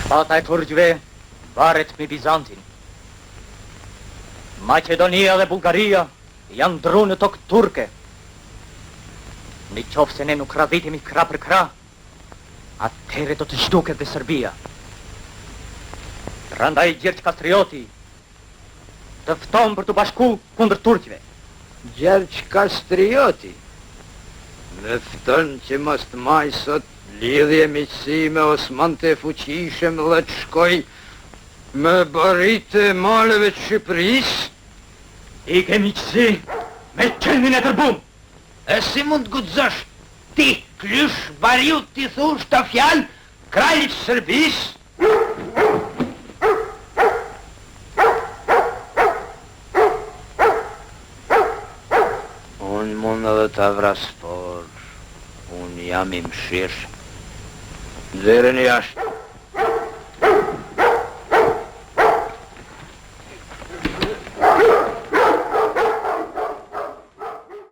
Spata e turqve varet me Bizantin. Macedonia dhe Bulgaria janë ndru në tokë turke. Në qofë se ne nuk radhitemi krah për krah, atëhere do të zhduket dhe Serbia. Prandaj Gjergj Kastrioti të fton për të bashku kundër turqve. Gjergj Kastrioti? Me fton që mos të maj sot lidhje miqësi me Osmante fuqishëm dhe të shkoj me baritë e maleve të Shqipërisë? I ke miqësi me qendin e Tërbum. E si mund të guxosh ti, Klysh Bariut, ti thush të fjalë kralit Serbisë? Unë mund edhe të vras, por unë jam i mshish. Nxjerreni jashtë.